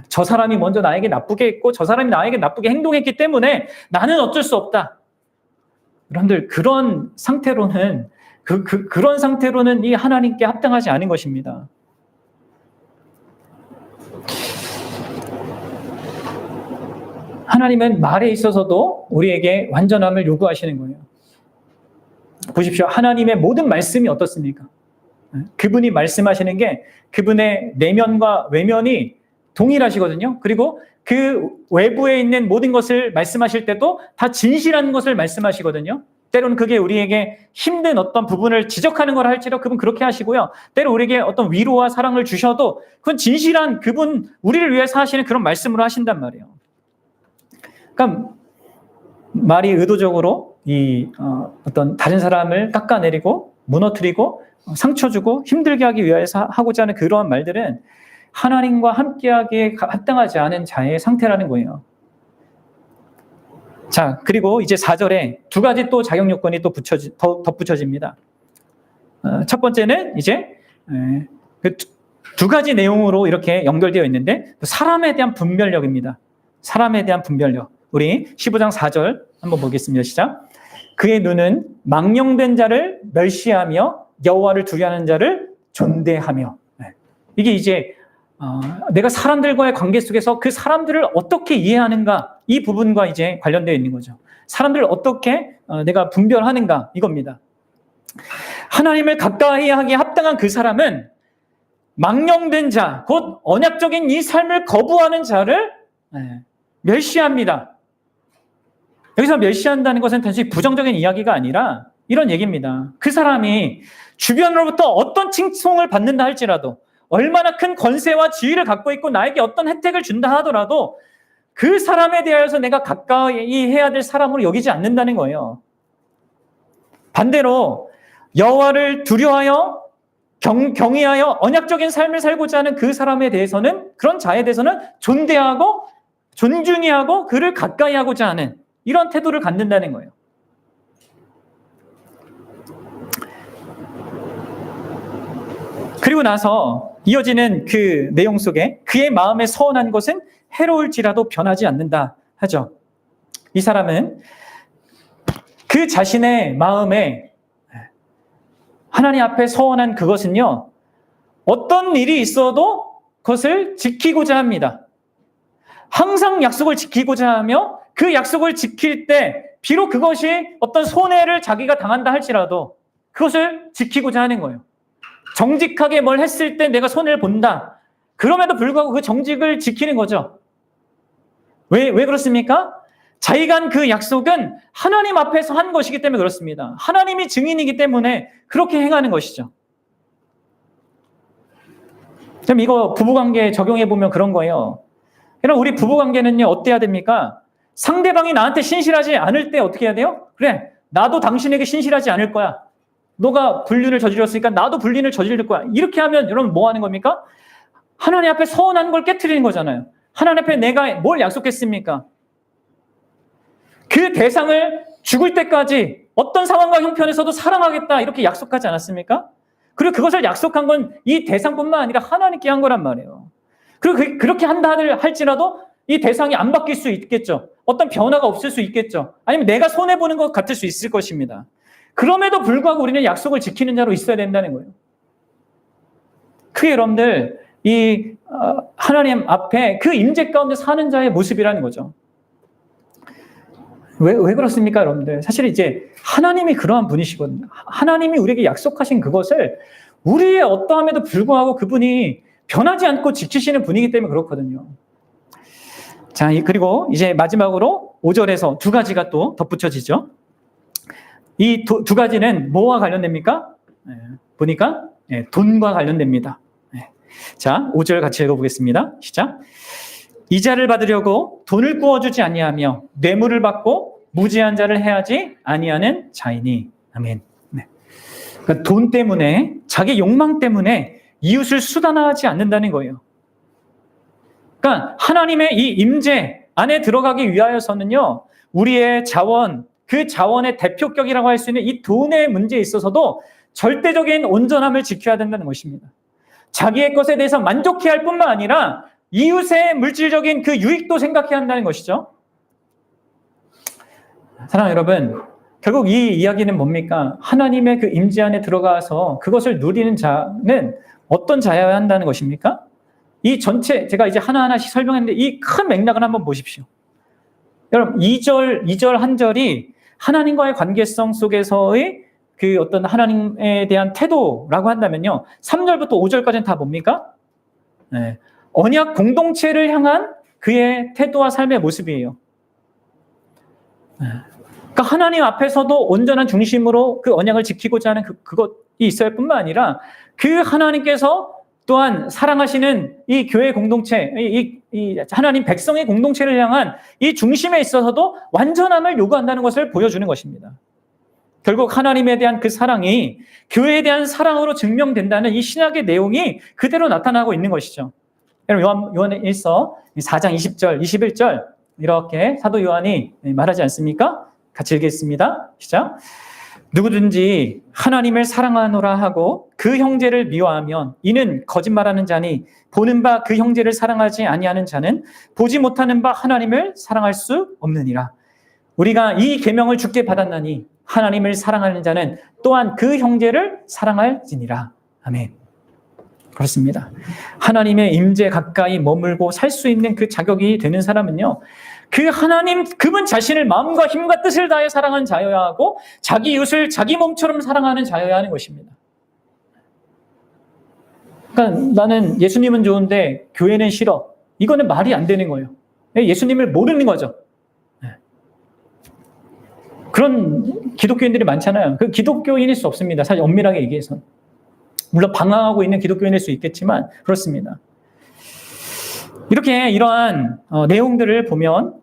저 사람이 먼저 나에게 나쁘게 했고 저 사람이 나에게 나쁘게 행동했기 때문에 나는 어쩔 수 없다. 여러분들 그런 상태로는 그런 상태로는 이 하나님께 합당하지 않은 것입니다. 하나님은 말에 있어서도 우리에게 완전함을 요구하시는 거예요. 보십시오. 하나님의 모든 말씀이 어떻습니까? 그분이 말씀하시는 게 그분의 내면과 외면이 동일하시거든요. 그리고 그 외부에 있는 모든 것을 말씀하실 때도 다 진실한 것을 말씀하시거든요. 때로는 그게 우리에게 힘든 어떤 부분을 지적하는 걸 할지라도 그분 그렇게 하시고요. 때로 우리에게 어떤 위로와 사랑을 주셔도 그건 진실한 그분, 우리를 위해서 하시는 그런 말씀으로 하신단 말이에요. 그러니까 말이 의도적으로 어떤 다른 사람을 깎아내리고 무너뜨리고 상처 주고 힘들게 하기 위해서 하고자 하는 그러한 말들은 하나님과 함께하기에 합당하지 않은 자의 상태라는 거예요. 자, 그리고 이제 4절에 두 가지 또 자격 요건이 또 덧붙여집니다. 첫 번째는 이제 두 가지 내용으로 이렇게 연결되어 있는데 사람에 대한 분별력입니다. 사람에 대한 분별력. 우리 15장 4절 한번 보겠습니다. 시작. 그의 눈은 망령된 자를 멸시하며 여호와를 두려워하는 자를 존대하며. 이게 이제 내가 사람들과의 관계 속에서 그 사람들을 어떻게 이해하는가 이 부분과 이제 관련되어 있는 거죠. 사람들을 어떻게 내가 분별하는가 이겁니다. 하나님을 가까이 하기에 합당한 그 사람은 망령된 자, 곧 언약적인 이 삶을 거부하는 자를 멸시합니다. 여기서 멸시한다는 것은 단지 부정적인 이야기가 아니라 이런 얘기입니다. 그 사람이 주변으로부터 어떤 칭송을 받는다 할지라도 얼마나 큰 권세와 지위를 갖고 있고 나에게 어떤 혜택을 준다 하더라도 그 사람에 대하여서 내가 가까이 해야 될 사람으로 여기지 않는다는 거예요. 반대로 여호와를 두려워하여 경외하여 언약적인 삶을 살고자 하는 그 사람에 대해서는 그런 자에 대해서는 존대하고 존중히 하고 그를 가까이 하고자 하는 이런 태도를 갖는다는 거예요. 그리고 나서 이어지는 그 내용 속에 그의 마음에 서운한 것은 해로울지라도 변하지 않는다 하죠. 이 사람은 그 자신의 마음에 하나님 앞에 서운한 그것은요, 어떤 일이 있어도 그것을 지키고자 합니다. 항상 약속을 지키고자 하며 그 약속을 지킬 때 비록 그것이 어떤 손해를 자기가 당한다 할지라도 그것을 지키고자 하는 거예요. 정직하게 뭘 했을 때 내가 손해를 본다. 그럼에도 불구하고 그 정직을 지키는 거죠. 왜 그렇습니까? 자기가 한 그 약속은 하나님 앞에서 한 것이기 때문에 그렇습니다. 하나님이 증인이기 때문에 그렇게 행하는 것이죠. 그럼 이거 부부관계에 적용해 보면 그런 거예요. 그럼 우리 부부관계는요, 어때야 됩니까? 상대방이 나한테 신실하지 않을 때 어떻게 해야 돼요? 그래, 나도 당신에게 신실하지 않을 거야. 너가 불륜을 저질렀으니까 나도 불륜을 저지를 거야. 이렇게 하면 여러분 뭐 하는 겁니까? 하나님 앞에 서운한 걸 깨트리는 거잖아요. 하나님 앞에 내가 뭘 약속했습니까? 그 대상을 죽을 때까지 어떤 상황과 형편에서도 사랑하겠다 이렇게 약속하지 않았습니까? 그리고 그것을 약속한 건 이 대상뿐만 아니라 하나님께 한 거란 말이에요. 그리고 그렇게 한다 할지라도 이 대상이 안 바뀔 수 있겠죠. 어떤 변화가 없을 수 있겠죠. 아니면 내가 손해보는 것 같을 수 있을 것입니다. 그럼에도 불구하고 우리는 약속을 지키는 자로 있어야 된다는 거예요. 그게 여러분들 하나님 앞에 그 임재 가운데 사는 자의 모습이라는 거죠. 왜 그렇습니까, 여러분들? 사실 이제 하나님이 그러한 분이시거든요. 하나님이 우리에게 약속하신 그것을 우리의 어떠함에도 불구하고 그분이 변하지 않고 지키시는 분이기 때문에 그렇거든요. 자, 그리고 이제 마지막으로 5절에서 두 가지가 또 덧붙여지죠. 이 두 가지는 뭐와 관련됩니까? 보니까 돈과 관련됩니다. 자, 5절 같이 읽어보겠습니다. 시작. 이자를 받으려고 돈을 구워주지 아니하며 뇌물을 받고 무지한 자를 해하지 아니하는 자이니. 아멘. 네. 그러니까 돈 때문에, 자기 욕망 때문에 이웃을 수단화하지 않는다는 거예요. 그러니까 하나님의 이 임재 안에 들어가기 위하여서는요, 우리의 자원, 그 자원의 대표격이라고 할 수 있는 이 돈의 문제에 있어서도 절대적인 온전함을 지켜야 된다는 것입니다. 자기의 것에 대해서 만족해야 할 뿐만 아니라 이웃의 물질적인 그 유익도 생각해야 한다는 것이죠. 사랑하는 여러분, 결국 이 이야기는 뭡니까? 하나님의 그 임재 안에 들어가서 그것을 누리는 자는 어떤 자여야 한다는 것입니까? 이 전체, 제가 이제 하나하나씩 설명했는데 이 큰 맥락을 한번 보십시오. 여러분, 2절 한 절이 하나님과의 관계성 속에서의 그 어떤 하나님에 대한 태도라고 한다면요, 3절부터 5절까지는 다 뭡니까? 네. 언약 공동체를 향한 그의 태도와 삶의 모습이에요. 그러니까 하나님 앞에서도 온전한 중심으로 그 언약을 지키고자 하는 그것이 있어야 할 뿐만 아니라 그 하나님께서 또한 사랑하시는 이 교회 공동체, 이 하나님 백성의 공동체를 향한 이 중심에 있어서도 완전함을 요구한다는 것을 보여주는 것입니다. 결국 하나님에 대한 그 사랑이 교회에 대한 사랑으로 증명된다는 이 신약의 내용이 그대로 나타나고 있는 것이죠. 여러분, 요한의 1서 4장 20절, 21절 이렇게 사도 요한이 말하지 않습니까? 같이 읽겠습니다. 시작. 누구든지 하나님을 사랑하노라 하고 그 형제를 미워하면 이는 거짓말하는 자니 보는 바 그 형제를 사랑하지 아니하는 자는 보지 못하는 바 하나님을 사랑할 수 없느니라. 우리가 이 계명을 주께 받았나니 하나님을 사랑하는 자는 또한 그 형제를 사랑할지니라. 아멘. 그렇습니다. 하나님의 임재 가까이 머물고 살 수 있는 그 자격이 되는 사람은요, 그 하나님, 그분 자신을 마음과 힘과 뜻을 다해 사랑하는 자여야 하고 자기 이웃을 자기 몸처럼 사랑하는 자여야 하는 것입니다. 그러니까 나는 예수님은 좋은데 교회는 싫어. 이거는 말이 안 되는 거예요. 예수님을 모르는 거죠. 그런 기독교인들이 많잖아요. 그 기독교인일 수 없습니다. 사실 엄밀하게 얘기해서. 물론 방황하고 있는 기독교인일 수 있겠지만 그렇습니다. 이렇게 이러한 내용들을 보면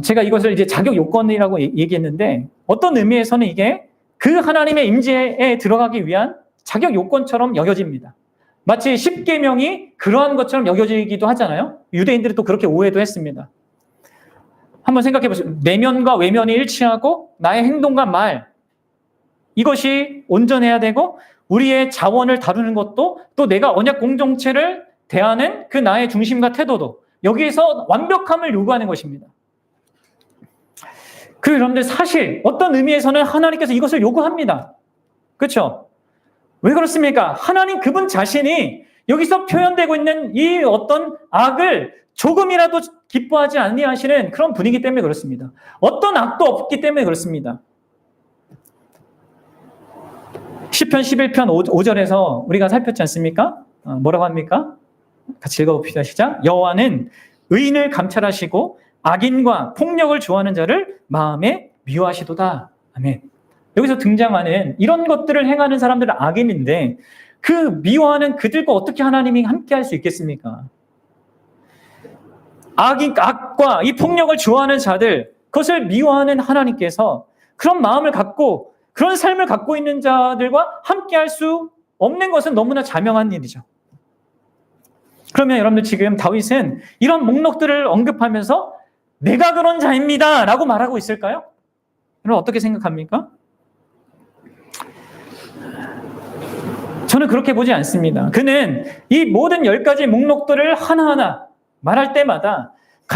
제가 이것을 이제 자격 요건이라고 얘기했는데 어떤 의미에서는 이게 그 하나님의 임재에 들어가기 위한 자격 요건처럼 여겨집니다. 마치 십계명이 그러한 것처럼 여겨지기도 하잖아요. 유대인들이 또 그렇게 오해도 했습니다. 한번 생각해 보세요. 내면과 외면이 일치하고 나의 행동과 말, 이것이 온전해야 되고 우리의 자원을 다루는 것도 또 내가 언약 공동체를 대하는 그 나의 중심과 태도도 여기에서 완벽함을 요구하는 것입니다. 여러분들 사실 어떤 의미에서는 하나님께서 이것을 요구합니다. 그렇죠? 왜 그렇습니까? 하나님 그분 자신이 여기서 표현되고 있는 이 어떤 악을 조금이라도 기뻐하지 아니하시는 그런 분이기 때문에 그렇습니다. 어떤 악도 없기 때문에 그렇습니다. 시편 11편 5절에서 우리가 살폈지 않습니까? 뭐라고 합니까? 같이 읽어봅시다. 시작. 여호와는 의인을 감찰하시고 악인과 폭력을 좋아하는 자를 마음에 미워하시도다. 아멘. 여기서 등장하는 이런 것들을 행하는 사람들은 악인인데 그 미워하는 그들과 어떻게 하나님이 함께 할 수 있겠습니까? 악과 이 폭력을 좋아하는 자들, 그것을 미워하는 하나님께서 그런 마음을 갖고 그런 삶을 갖고 있는 자들과 함께 할 수 없는 것은 너무나 자명한 일이죠. 그러면 여러분들 지금 다윗은 이런 목록들을 언급하면서 내가 그런 자입니다 라고 말하고 있을까요? 여러분 어떻게 생각합니까? 저는 그렇게 보지 않습니다. 그는 이 모든 10가지 목록들을 하나하나 말할 때마다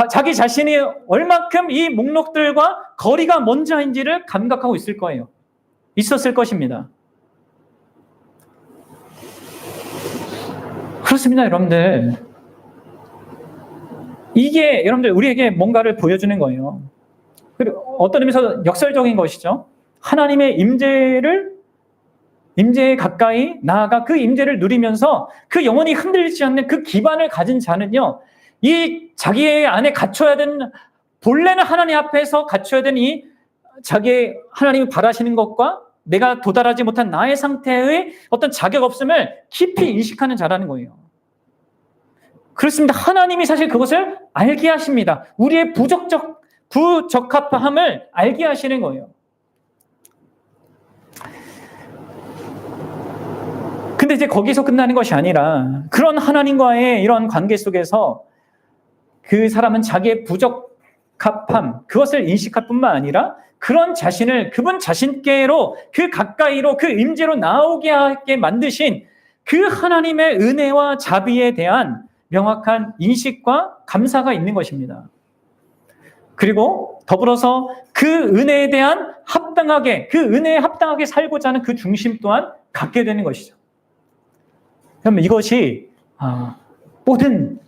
자기 자신이 얼만큼 이 목록들과 거리가 먼 자인지를 감각하고 있었을 것입니다. 그렇습니다, 여러분들. 이게 여러분들 우리에게 뭔가를 보여주는 거예요. 그리고 어떤 의미에서 역설적인 것이죠. 하나님의 임재에 가까이 나아가 그 임재를 누리면서 그 영혼이 흔들리지 않는 그 기반을 가진 자는요, 이 자기의 안에 갖춰야 되는, 본래는 하나님 앞에서 갖춰야 되는 이 자기의 하나님이 바라시는 것과 내가 도달하지 못한 나의 상태의 어떤 자격 없음을 깊이 인식하는 자라는 거예요. 그렇습니다. 하나님이 사실 그것을 알게 하십니다. 우리의 부적합함을 알게 하시는 거예요. 근데 이제 거기서 끝나는 것이 아니라 그런 하나님과의 이런 관계 속에서 그 사람은 자기의 부적합함, 그것을 인식할 뿐만 아니라 그런 자신을 그분 자신께로 그 가까이로 그 임재로 나오게 하게 만드신 그 하나님의 은혜와 자비에 대한 명확한 인식과 감사가 있는 것입니다. 그리고 더불어서 그 은혜에 대한 그 은혜에 합당하게 살고자 하는 그 중심 또한 갖게 되는 것이죠. 그러면 이것이 모든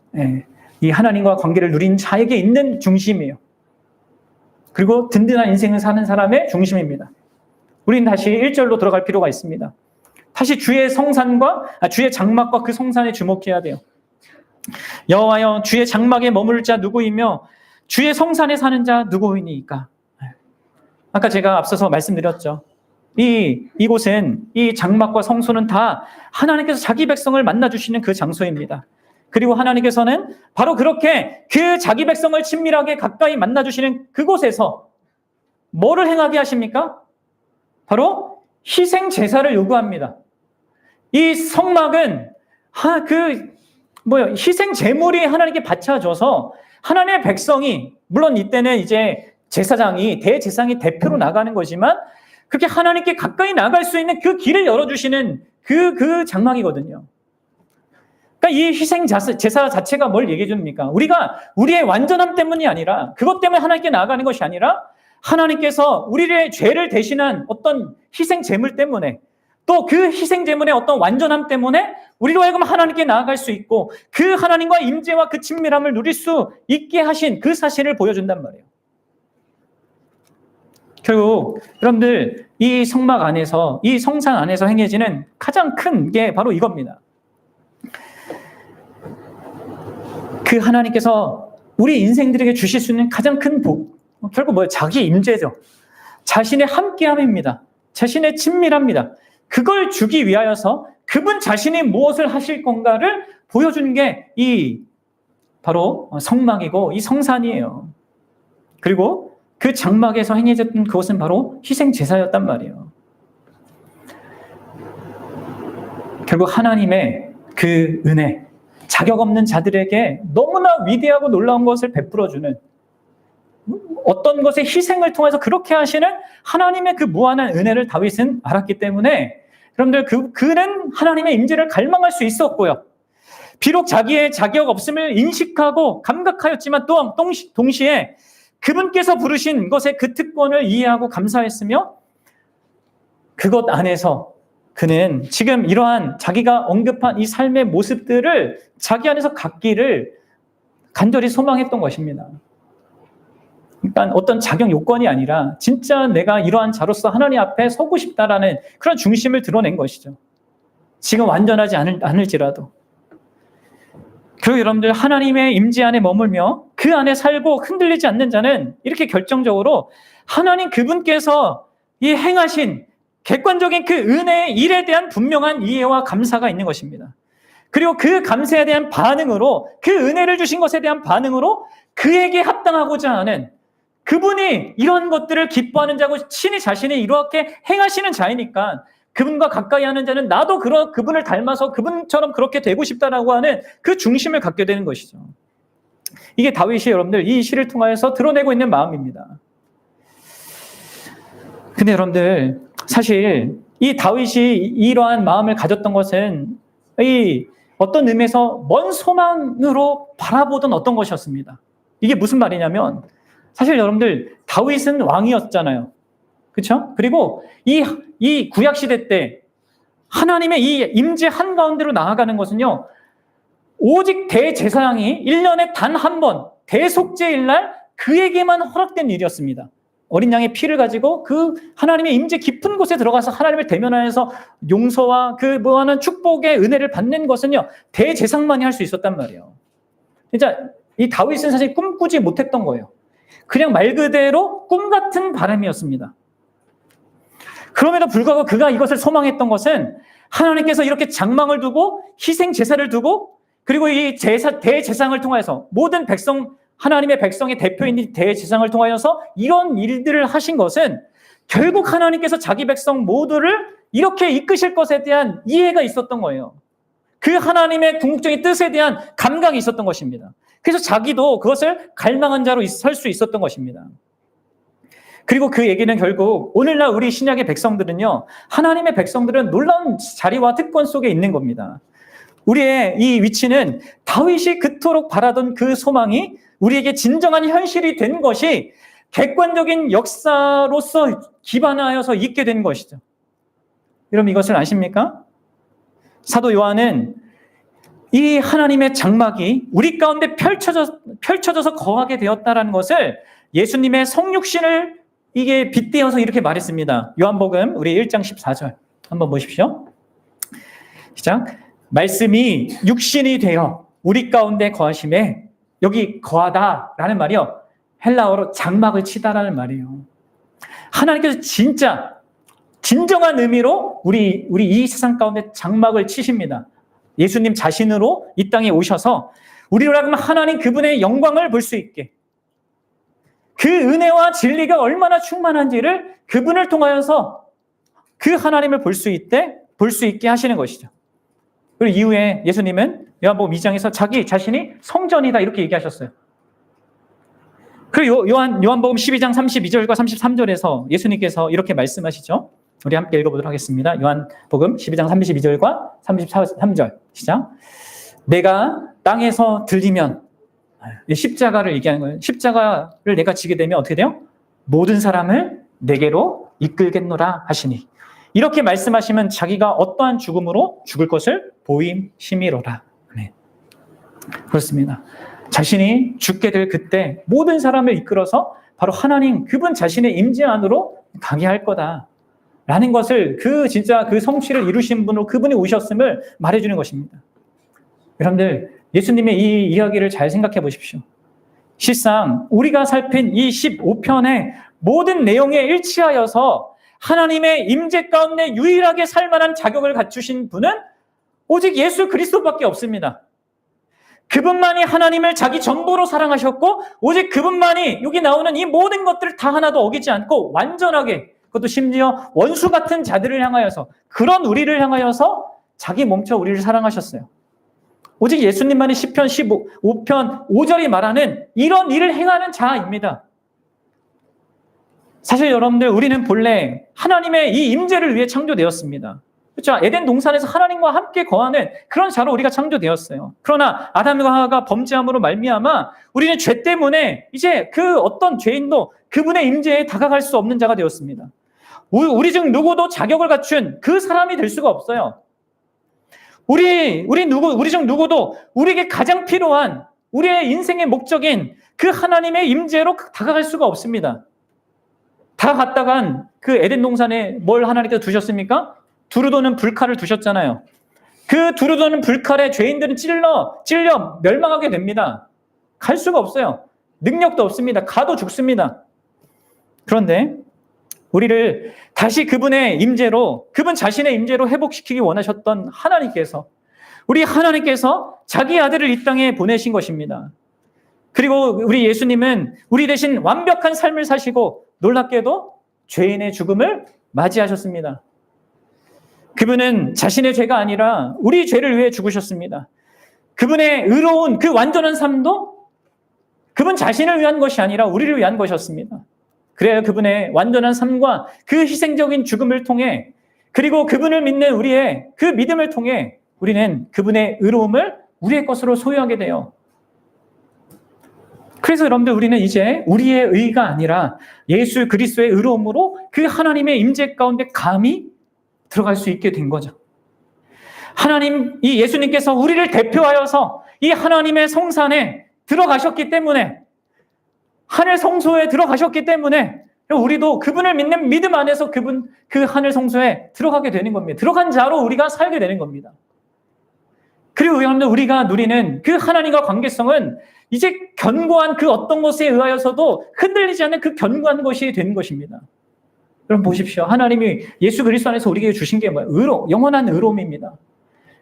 이 하나님과 관계를 누린 자에게 있는 중심이에요. 그리고 든든한 인생을 사는 사람의 중심입니다. 우리는 다시 1절로 들어갈 필요가 있습니다. 다시 주의 주의 장막과 그 성산에 주목해야 돼요. 여호와여, 주의 장막에 머물 자 누구이며 주의 성산에 사는 자 누구이니까. 아까 제가 앞서서 말씀드렸죠. 이곳은, 이 장막과 성소는 다 하나님께서 자기 백성을 만나주시는 그 장소입니다. 그리고 하나님께서는 바로 그렇게 그 자기 백성을 친밀하게 가까이 만나주시는 그곳에서 뭐를 행하게 하십니까? 바로 희생 제사를 요구합니다. 이 성막은 희생 제물이 하나님께 바쳐져서 하나님의 백성이, 물론 이때는 이제 대제사장이 대표로 나가는 거지만 그렇게 하나님께 가까이 나갈 수 있는 그 길을 열어주시는 그 장막이거든요. 그러니까 이 희생 제사 자체가 뭘 얘기해 줍니까? 우리가 우리의 완전함 때문이 아니라, 그것 때문에 하나님께 나아가는 것이 아니라 하나님께서 우리의 죄를 대신한 어떤 희생 제물 때문에, 또 그 희생 제물의 어떤 완전함 때문에 우리로 하여금 하나님께 나아갈 수 있고 그 하나님과 임재와 그 친밀함을 누릴 수 있게 하신 그 사실을 보여준단 말이에요. 결국 여러분들 이 성막 안에서, 이 성산 안에서 행해지는 가장 큰 게 바로 이겁니다. 그 하나님께서 우리 인생들에게 주실 수 있는 가장 큰 복, 결국 뭐예요? 자기 임재죠. 자신의 함께함입니다. 자신의 친밀함입니다. 그걸 주기 위하여서 그분 자신이 무엇을 하실 건가를 보여주는 게 바로 성막이고 이 성산이에요. 그리고 그 장막에서 행해졌던 그것은 바로 희생 제사였단 말이에요. 결국 하나님의 그 은혜, 자격 없는 자들에게 너무나 위대하고 놀라운 것을 베풀어주는, 어떤 것의 희생을 통해서 그렇게 하시는 하나님의 그 무한한 은혜를 다윗은 알았기 때문에 여러분들 그는 하나님의 임재를 갈망할 수 있었고요. 비록 자기의 자격 없음을 인식하고 감각하였지만 또 동시에 그분께서 부르신 것의 그 특권을 이해하고 감사했으며 그것 안에서 그는 지금 이러한 자기가 언급한 이 삶의 모습들을 자기 안에서 갖기를 간절히 소망했던 것입니다. 그러니까 어떤 자격 요건이 아니라 진짜 내가 이러한 자로서 하나님 앞에 서고 싶다라는 그런 중심을 드러낸 것이죠. 지금 완전하지 않을지라도. 그리고 여러분들 하나님의 임재 안에 머물며 그 안에 살고 흔들리지 않는 자는 이렇게 결정적으로 하나님 그분께서 이 행하신 객관적인 그 은혜의 일에 대한 분명한 이해와 감사가 있는 것입니다. 그리고 그 감사에 대한 반응으로, 그 은혜를 주신 것에 대한 반응으로 그에게 합당하고자 하는, 그분이 이런 것들을 기뻐하는 자고 친히 자신이 이렇게 행하시는 자이니까 그분과 가까이 하는 자는 나도 그분을 닮아서 그분처럼 그렇게 되고 싶다라고 하는 그 중심을 갖게 되는 것이죠. 이게 다윗이 여러분들 이 시를 통하여서 드러내고 있는 마음입니다. 근데 여러분들 사실 이 다윗이 이러한 마음을 가졌던 것은 이 어떤 의미에서 먼 소망으로 바라보던 어떤 것이었습니다. 이게 무슨 말이냐면 사실 여러분들 다윗은 왕이었잖아요. 그렇죠? 그리고 이 구약 시대 때 하나님의 이 임재 한가운데로 나아가는 것은요. 오직 대제사장이 1년에 단 한 번 대속죄일 날 그에게만 허락된 일이었습니다. 어린 양의 피를 가지고 그 하나님의 임재 깊은 곳에 들어가서 하나님을 대면하여서 용서와 그 무한한 축복의 은혜를 받는 것은요. 대제사장만이 할 수 있었단 말이에요. 진짜 이 다윗은 사실 꿈꾸지 못했던 거예요. 그냥 말 그대로 꿈 같은 바람이었습니다. 그럼에도 불구하고 그가 이것을 소망했던 것은 하나님께서 이렇게 장막을 두고 희생 제사를 두고 그리고 이 대제사장을 통해서 모든 백성, 하나님의 백성의 대표인 대제사장을 통하여서 이런 일들을 하신 것은 결국 하나님께서 자기 백성 모두를 이렇게 이끄실 것에 대한 이해가 있었던 거예요. 그 하나님의 궁극적인 뜻에 대한 감각이 있었던 것입니다. 그래서 자기도 그것을 갈망한 자로 설 수 있었던 것입니다. 그리고 그 얘기는 결국 오늘날 우리 신약의 백성들은요, 하나님의 백성들은 놀라운 자리와 특권 속에 있는 겁니다. 우리의 이 위치는 다윗이 그토록 바라던 그 소망이 우리에게 진정한 현실이 된 것이 객관적인 역사로서 기반하여서 있게 된 것이죠. 여러분 이것을 아십니까? 사도 요한은 이 하나님의 장막이 우리 가운데 펼쳐져서 거하게 되었다라는 것을 예수님의 성육신을 이게 빗대어서 이렇게 말했습니다. 요한복음 우리 1장 14절 한번 보십시오. 시작. 말씀이 육신이 되어 우리 가운데 거하심에, 여기 거하다라는 말이요, 헬라어로 장막을 치다라는 말이에요. 하나님께서 진짜 진정한 의미로 우리 이 세상 가운데 장막을 치십니다. 예수님 자신으로 이 땅에 오셔서 우리로 하여금 하나님 그분의 영광을 볼 수 있게, 그 은혜와 진리가 얼마나 충만한지를 그분을 통하여서 그 하나님을 볼 수 있게 하시는 것이죠. 그리고 이후에 예수님은 요한복음 2장에서 자기 자신이 성전이다 이렇게 얘기하셨어요. 그리고 요한복음 12장 32절과 33절에서 예수님께서 이렇게 말씀하시죠. 우리 함께 읽어보도록 하겠습니다. 요한복음 12장 32절과 33절 시작. 내가 땅에서 들리면, 십자가를 얘기하는 거예요. 십자가를 내가 지게 되면 어떻게 돼요? 모든 사람을 내게로 이끌겠노라 하시니, 이렇게 말씀하시면 자기가 어떠한 죽음으로 죽을 것을 보임심이로라. 네. 그렇습니다. 자신이 죽게 될 그때 모든 사람을 이끌어서 바로 하나님 그분 자신의 임재 안으로 가게 할 거다라는 것을 진짜 그 성취를 이루신 분으로 그분이 오셨음을 말해주는 것입니다. 여러분들 예수님의 이 이야기를 잘 생각해 보십시오. 실상 우리가 살핀 이 15편의 모든 내용에 일치하여서 하나님의 임재 가운데 유일하게 살 만한 자격을 갖추신 분은 오직 예수 그리스도밖에 없습니다. 그분만이 하나님을 자기 전부로 사랑하셨고 오직 그분만이 여기 나오는 이 모든 것들을 다 하나도 어기지 않고 완전하게, 그것도 심지어 원수 같은 자들을 향하여서, 그런 우리를 향하여서 자기 몸처 우리를 사랑하셨어요. 오직 예수님만이 시편 15편 5절이 말하는 이런 일을 행하는 자입니다. 사실 여러분들 우리는 본래 하나님의 이 임재를 위해 창조되었습니다. 그렇죠? 에덴 동산에서 하나님과 함께 거하는 그런 자로 우리가 창조되었어요. 그러나 아담과 하와가 범죄함으로 말미암아 우리는 죄 때문에 이제 그 어떤 죄인도 그분의 임재에 다가갈 수 없는 자가 되었습니다. 우리 중 누구도 자격을 갖춘 그 사람이 될 수가 없어요. 우리 중 누구도 우리에게 가장 필요한 우리의 인생의 목적인 그 하나님의 임재로 다가갈 수가 없습니다. 다가갔다간 그 에덴 동산에 뭘 하나님께서 두셨습니까? 두루도는 불칼을 두셨잖아요. 그 두루도는 불칼에 죄인들은 찔려 멸망하게 됩니다. 갈 수가 없어요. 능력도 없습니다. 가도 죽습니다. 그런데 우리를 다시 그분의 임재로, 그분 자신의 임재로 회복시키기 원하셨던 하나님께서 자기 아들을 이 땅에 보내신 것입니다. 그리고 우리 예수님은 우리 대신 완벽한 삶을 사시고 놀랍게도 죄인의 죽음을 맞이하셨습니다. 그분은 자신의 죄가 아니라 우리 죄를 위해 죽으셨습니다. 그분의 의로운 그 완전한 삶도 그분 자신을 위한 것이 아니라 우리를 위한 것이었습니다. 그래야 그분의 완전한 삶과 그 희생적인 죽음을 통해, 그리고 그분을 믿는 우리의 그 믿음을 통해 우리는 그분의 의로움을 우리의 것으로 소유하게 돼요. 그래서 여러분들, 우리는 이제 우리의 의가 아니라 예수 그리스도의 의로움으로 그 하나님의 임재 가운데 감히 들어갈 수 있게 된 거죠. 이 예수님께서 우리를 대표하여서 이 하나님의 성산에 들어가셨기 때문에, 하늘 성소에 들어가셨기 때문에 우리도 그분을 믿는 믿음 안에서 그 하늘 성소에 들어가게 되는 겁니다. 들어간 자로 우리가 살게 되는 겁니다. 그리고 여러분들, 우리가 누리는 그 하나님과 관계성은 이제 견고한 그 어떤 것에 의하여서도 흔들리지 않는 그 견고한 것이 되는 것입니다. 여러분 보십시오. 하나님이 예수 그리스도 안에서 우리에게 주신 게 뭐예요? 영원한 의로움입니다.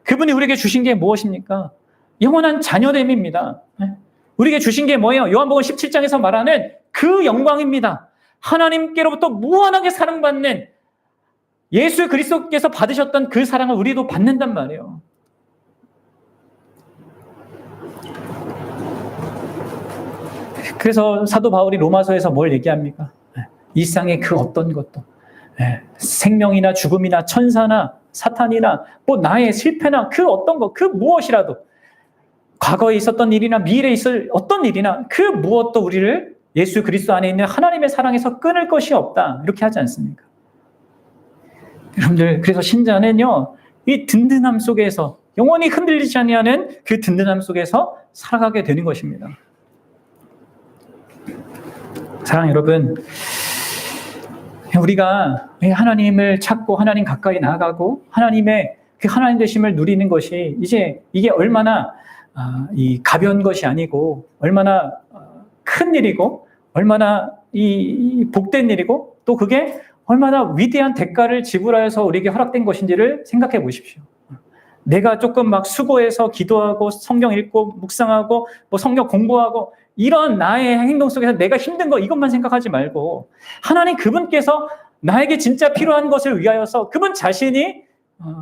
그분이 우리에게 주신 게 무엇입니까? 영원한 자녀됨입니다. 우리에게 주신 게 뭐예요? 요한복음 17장에서 말하는 그 영광입니다. 하나님께로부터 무한하게 사랑받는, 예수 그리스도께서 받으셨던 그 사랑을 우리도 받는단 말이에요. 그래서 사도 바울이 로마서에서 뭘 얘기합니까? 이 세상의 그 어떤 것도, 생명이나 죽음이나 천사나 사탄이나 뭐 나의 실패나 그 어떤 것, 그 무엇이라도, 과거에 있었던 일이나 미래에 있을 어떤 일이나 그 무엇도 우리를 예수 그리스도 안에 있는 하나님의 사랑에서 끊을 것이 없다, 이렇게 하지 않습니까? 여러분들, 그래서 신자는요, 이 든든함 속에서, 영원히 흔들리지 아니하는 그 든든함 속에서 살아가게 되는 것입니다. 사랑하는 여러분, 우리가 하나님을 찾고 하나님 가까이 나아가고 하나님의 그 하나님 되심을 누리는 것이 이게 얼마나 이 가벼운 것이 아니고, 얼마나 큰 일이고, 얼마나 이 복된 일이고, 또 그게 얼마나 위대한 대가를 지불하여서 우리에게 허락된 것인지를 생각해 보십시오. 내가 조금 막 수고해서 기도하고 성경 읽고 묵상하고 뭐 성경 공부하고 이런 나의 행동 속에서 내가 힘든 거 이것만 생각하지 말고, 하나님 그분께서 나에게 진짜 필요한 것을 위하여서 그분 자신이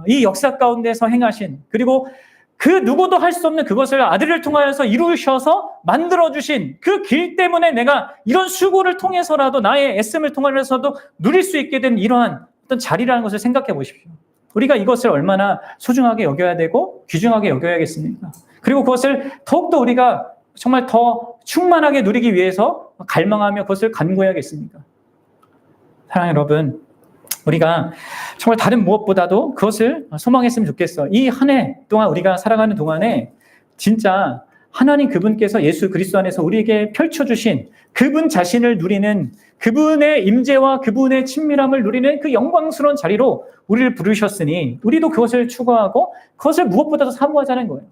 이 역사 가운데서 행하신, 그리고 그 누구도 할 수 없는 그것을 아들을 통하여서 이루셔서 만들어주신 그 길 때문에 내가 이런 수고를 통해서라도, 나의 애씀을 통해서도 누릴 수 있게 된 이러한 어떤 자리라는 것을 생각해 보십시오. 우리가 이것을 얼마나 소중하게 여겨야 되고 귀중하게 여겨야겠습니까? 그리고 그것을 더욱더 우리가 정말 더 충만하게 누리기 위해서 갈망하며 그것을 간구해야겠습니까? 사랑하는 여러분, 우리가 정말 다른 무엇보다도 그것을 소망했으면 좋겠어. 이 한 해 동안 우리가 살아가는 동안에 진짜 하나님 그분께서 예수 그리스도 안에서 우리에게 펼쳐주신 그분 자신을 누리는, 그분의 임재와 그분의 친밀함을 누리는 그 영광스러운 자리로 우리를 부르셨으니 우리도 그것을 추구하고 그것을 무엇보다도 사모하자는 거예요.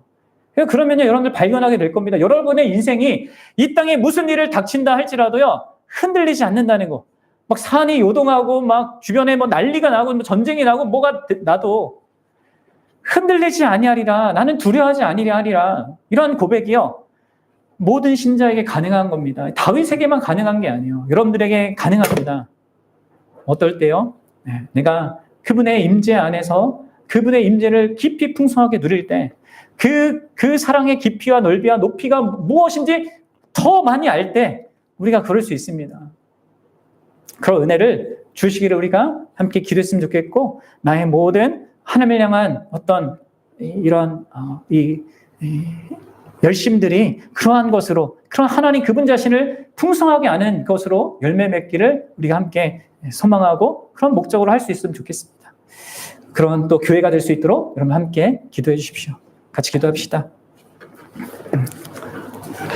그러면요, 여러분들 발견하게 될 겁니다. 여러분의 인생이 이 땅에 무슨 일을 닥친다 할지라도요, 흔들리지 않는다는 거. 막 산이 요동하고 막 주변에 뭐 난리가 나고 뭐 전쟁이 나고 뭐가 나도 흔들리지 아니하리라, 나는 두려워하지 아니하리라, 이런 고백이요, 모든 신자에게 가능한 겁니다. 다윗에게만 가능한 게 아니에요. 여러분들에게 가능합니다. 어떨 때요? 내가 그분의 임재 안에서 그분의 임재를 깊이 풍성하게 누릴 때, 그 사랑의 깊이와 넓이와 높이가 무엇인지 더 많이 알 때 우리가 그럴 수 있습니다. 그런 은혜를 주시기를 우리가 함께 기도했으면 좋겠고, 나의 모든 하나님을 향한 어떤 이런 열심들이 그러한 것으로, 그런 하나님 그분 자신을 풍성하게 아는 것으로 열매 맺기를 우리가 함께 소망하고 그런 목적으로 할 수 있으면 좋겠습니다. 그런 또 교회가 될 수 있도록 여러분 함께 기도해 주십시오. 같이 기도합시다.